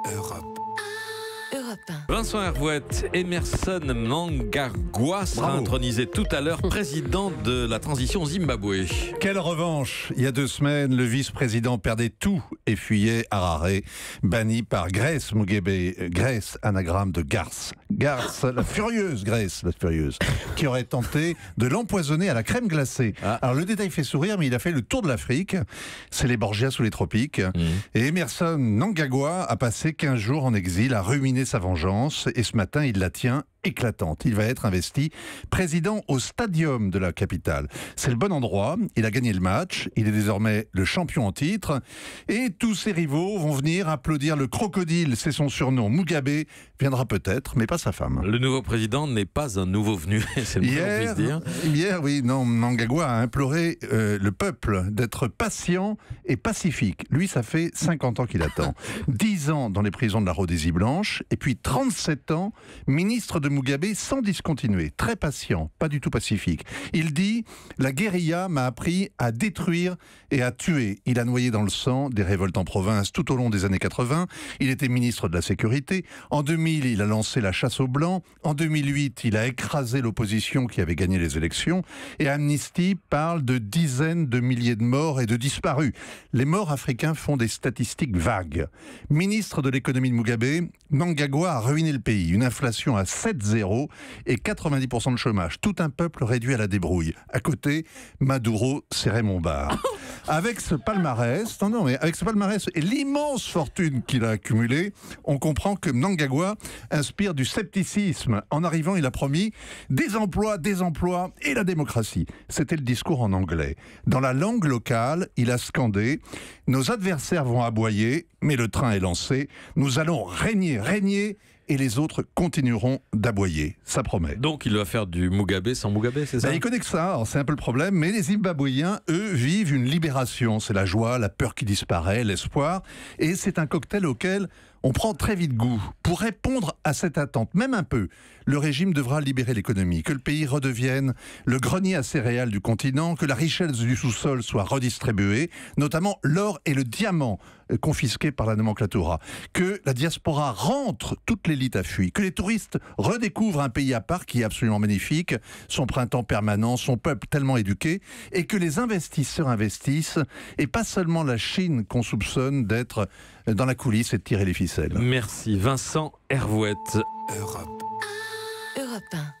Europe. Europe 1. Vincent Hervouette, Emerson Mnangagwa sera intronisé tout à l'heure président de la transition Zimbabwe. Quelle revanche! Il y a 2 semaines, le vice-président perdait tout et fuyait Harare, banni par Grace Mugabe. Grace, anagramme de Garce. Garce, la furieuse Grace, la furieuse, qui aurait tenté de l'empoisonner à la crème glacée. Alors le détail fait sourire, mais il a fait le tour de l'Afrique. C'est les Borgias sous les tropiques. Et Emerson Mnangagwa a passé 15 jours en exil à ruminer sa vengeance. Et ce matin, il la tient éclatante. Il va être investi président au stadium de la capitale. C'est le bon endroit. Il a gagné le match. Il est désormais le champion en titre. Et tous ses rivaux vont venir applaudir le crocodile. C'est son surnom. Mugabe viendra peut-être, mais pas sa femme. Le nouveau président n'est pas un nouveau venu. C'est le moins qu'on puisse dire. Hier, oui, non, Mnangagwa a imploré le peuple d'être patient et pacifique. Lui, ça fait 50 ans qu'il attend. 10 ans dans les prisons de la Rhodésie blanche, et puis 37 ans ministre de Mugabe sans discontinuer. Très patient, pas du tout pacifique. Il dit « La guérilla m'a appris à détruire et à tuer ». Il a noyé dans le sang des révoltes en province tout au long des années 80. Il était ministre de la Sécurité. En 2000, il a lancé la chasse aux Blancs. En 2008, il a écrasé l'opposition qui avait gagné les élections. Et Amnesty parle de dizaines de milliers de morts et de disparus. Les morts africains font des statistiques vagues. Ministre de l'économie de Mugabe, Mnangagwa a ruiné le pays. Une inflation à 7,0 et 90% de chômage. Tout un peuple réduit à la débrouille. À côté, Maduro serrait mon bar. Avec ce palmarès, avec ce palmarès et l'immense fortune qu'il a accumulée, on comprend que Mnangagwa inspire du scepticisme. En arrivant, il a promis des emplois et la démocratie. C'était le discours en anglais. Dans la langue locale, il a scandé « Nos adversaires vont aboyer, mais le train est lancé. Nous allons régner et les autres continueront d'aboyer. » Ça promet. Donc il va faire du Mugabe sans Mugabe, c'est ça? Il connaît que ça, c'est un peu le problème, mais les Zimbabwéens, eux, vivent une libération. C'est la joie, la peur qui disparaît, l'espoir, et c'est un cocktail auquel on prend très vite goût. Pour répondre à cette attente, même un peu, le régime devra libérer l'économie, que le pays redevienne le grenier à céréales du continent, que la richesse du sous-sol soit redistribuée, notamment l'or et le diamant confisqués par la nomenclatura, que la diaspora rentre, toute l'élite a fui, que les touristes redécouvrent un pays à part qui est absolument magnifique, son printemps permanent, son peuple tellement éduqué, et que les investisseurs investissent, et pas seulement la Chine qu'on soupçonne d'être dans la coulisse et de tirer les ficelles. Merci Vincent Hervouette. Europe 1.